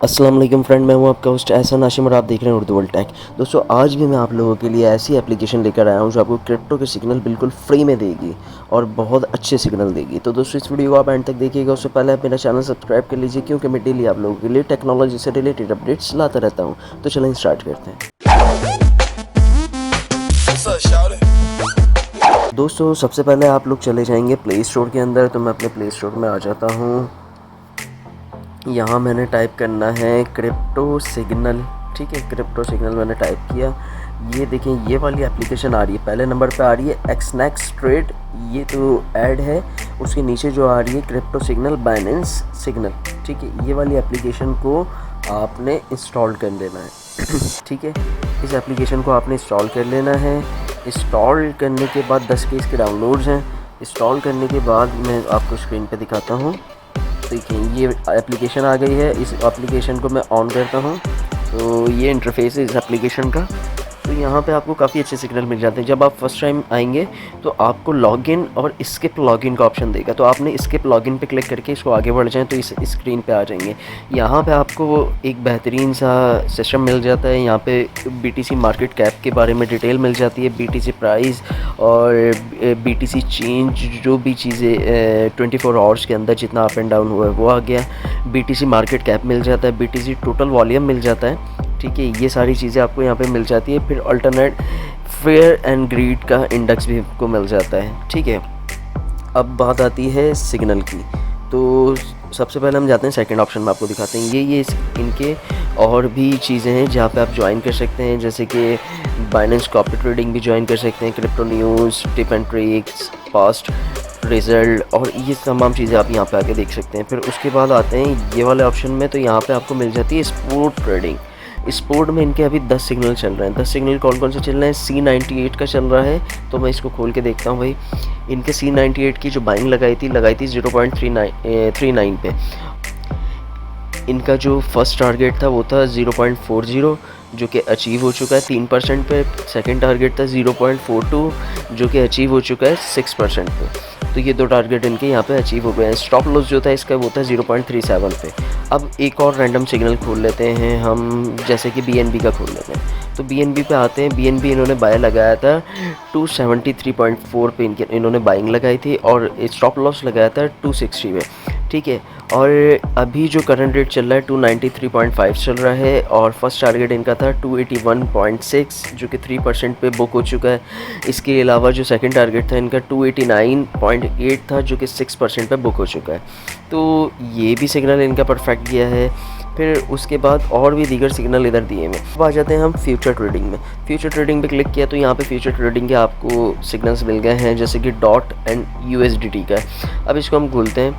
अस्सलाम वालेकुम फ्रेंड, मैं हूं आपका होस्ट एहसान हाशिम और आप देख रहे हैं उर्दू वर्ल्ड टेक। दोस्तों, आज भी मैं आप लोगों के लिए ऐसी एप्लीकेशन लेकर आया हूं जो आपको क्रिप्टो के सिग्नल बिल्कुल फ्री में देगी और बहुत अच्छे सिग्नल देगी। तो दोस्तों, इस वीडियो को आप एंड तक देखिएगा। उससे पहले आप मेरा चैनल सब्सक्राइब कर लीजिए क्योंकि मैं डेली आप लोगों के लिए टेक्नोलॉजी से रिलेटेड अपडेट्स लाता रहता हूँ। तो चलें स्टार्ट करते हैं। दोस्तों, सबसे पहले आप लोग चले जाएंगे प्ले स्टोर के अंदर। तो मैं अपने प्ले स्टोर में आ जाता हूँ। यहाँ मैंने टाइप करना है क्रिप्टो सिग्नल। ठीक है, क्रिप्टो सिग्नल मैंने टाइप किया। ये देखें, ये वाली एप्लीकेशन आ रही है, पहले नंबर पे आ रही है एक्सनेक्स ट्रेड, ये तो ऐड है। उसके नीचे जो आ रही है क्रिप्टो सिग्नल बाइनेंस सिग्नल। ठीक है, ये वाली एप्लीकेशन को आपने इंस्टॉल कर लेना है। ठीक है, इस एप्लीकेशन को आपने इंस्टॉल कर लेना है। इंस्टॉल करने के बाद 10 के इसके डाउनलोड्स हैं। इंस्टॉल करने के बाद मैं आपको स्क्रीन पे दिखाता हूँ। देखिए, ये एप्लीकेशन आ गई है। इस एप्लीकेशन को मैं ऑन करता हूँ तो ये इंटरफेस है इस एप्लीकेशन का। तो यहाँ पे आपको काफ़ी अच्छे सिग्नल मिल जाते हैं। जब आप फर्स्ट टाइम आएंगे तो आपको लॉगिन और स्किप लॉगिन का ऑप्शन देगा, तो आपने स्किप लॉगिन पे क्लिक करके इसको आगे बढ़ जाएं तो इस स्क्रीन पे आ जाएंगे। यहाँ पे आपको एक बेहतरीन सा सिस्टम मिल जाता है। यहाँ पे BTC मार्केट कैप के बारे में डिटेल मिल जाती है, BTC प्राइस और BTC चेंज, जो भी चीज़ें 24 आवर्स के अंदर जितना अप एंड डाउन हुआ है वो आ गया। BTC मार्केट कैप मिल जाता है, BTC टोटल वॉल्यूम मिल जाता है। ठीक है, ये सारी चीज़ें आपको यहाँ पे मिल जाती है। फिर अल्टरनेट फेयर एंड ग्रीड का इंडेक्स भी आपको मिल जाता है। ठीक है, अब बात आती है सिग्नल की। तो सबसे पहले हम जाते हैं सेकंड ऑप्शन में, आपको दिखाते हैं ये इनके और भी चीज़ें हैं जहाँ पे आप ज्वाइन कर सकते हैं, जैसे कि बाइनेंस कॉपी ट्रेडिंग भी ज्वाइन कर सकते हैं, crypto news, tip and tricks, past result और ये तमाम चीज़ें आप यहाँ पे आके देख सकते हैं। फिर उसके बाद आते हैं ये वाले ऑप्शन में। तो यहाँ पे आपको मिल जाती है स्पोर्ट ट्रेडिंग। स्पोर्ट में इनके अभी 10 सिग्नल चल रहे हैं। 10 सिग्नल कौन कौन से चल रहे हैं? C98 का चल रहा है, तो मैं इसको खोल के देखता हूँ भाई। इनके C98 की जो बाइंग लगाई थी 0.39 पे। इनका जो फर्स्ट टारगेट था वो था 0.40 जो कि अचीव हो चुका है 3% पे। सेकंड टारगेट था 0.42 जो कि अचीव हो चुका है 6% पे। तो ये दो टारगेट इनके यहाँ पे अचीव हो गए हैं। स्टॉप लॉस जो था इसका वो था 0.37 पे। अब एक और रैंडम सिग्नल खोल लेते हैं हम, जैसे कि BNB का खोल लेते हैं। तो BNB पे आते हैं। BNB इन्होंने बाय लगाया था 273.4 पे, इन्होंने बाइंग लगाई थी और स्टॉप लॉस लगाया था 260 पे। ठीक है, और अभी जो करंट रेट चल रहा है 293.5 चल रहा है और फर्स्ट टारगेट इनका था 281.6 जो कि 3% पे बुक हो चुका है। इसके अलावा जो सेकंड टारगेट था इनका 289.8 था जो कि 6% पे बुक हो चुका है। तो ये भी सिग्नल इनका परफेक्ट गया है। फिर उसके बाद और भी दीगर सिग्नल इधर दिए हैं। अब आ जाते हैं हम फ्यूचर ट्रेडिंग में। फ्यूचर ट्रेडिंग पे क्लिक किया तो यहाँ पे फ्यूचर ट्रेडिंग के आपको सिग्नल्स मिल गए हैं, जैसे कि डॉट एंड USDT का। अब इसको हम खोलते हैं।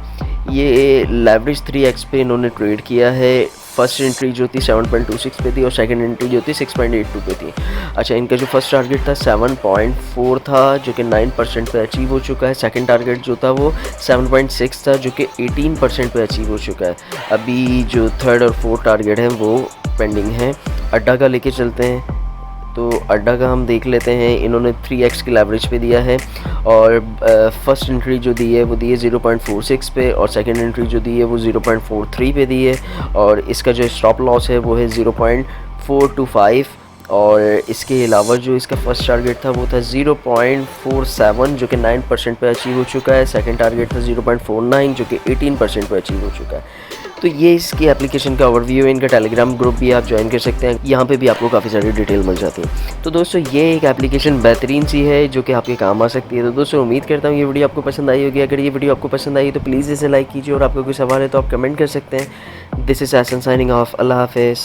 ये लेवरेज 3x पे इन्होंने ट्रेड किया है। फर्स्ट एंट्री जो थी 7.26 पे थी और सेकंड एंट्री जो थी 6.82 पे थी। अच्छा, इनका जो फर्स्ट टारगेट था 7.4 था जो कि 9% पे अचीव हो चुका है। सेकंड टारगेट जो था वो 7.6 था जो कि 18% पे अचीव हो चुका है। अभी जो थर्ड और फोर्थ टारगेट हैं वो पेंडिंग है। अड्डा का लेके चलते हैं। तो अड्डा का हम देख लेते हैं। इन्होंने 3x की लेवरेज पे दिया है और फर्स्ट एंट्री जो दी है वो दी है 0.46 पे और सेकंड एंट्री जो दी है वो 0.43 पे दी है और इसका जो स्टॉप लॉस है वो है 0.425 और इसके अलावा जो इसका फर्स्ट टारगेट था वो था 0.47 जो कि 9% पे अचीव हो चुका है। सेकंड टारगेट था 0.49 जो कि 18% पे अचीव हो चुका है। तो ये इसकी एप्लीकेशन का ओवरव्यू है। इनका टेलीग्राम ग्रुप भी आप ज्वाइन कर सकते हैं, यहाँ पे भी आपको काफ़ी सारी डिटेल मिल जाती है। तो दोस्तों, ये एक एप्लीकेशन बेहतरीन सी है जो कि आपके काम आ सकती है। तो दोस्तों, उम्मीद करता हूँ ये वीडियो आपको पसंद आई होगी। अगर ये वीडियो आपको पसंद आई तो प्लीज़ इसे लाइक कीजिए और आपको कोई सवाल है तो आप कमेंट कर सकते हैं। This is Ehsan signing off. Allah हाफिज़।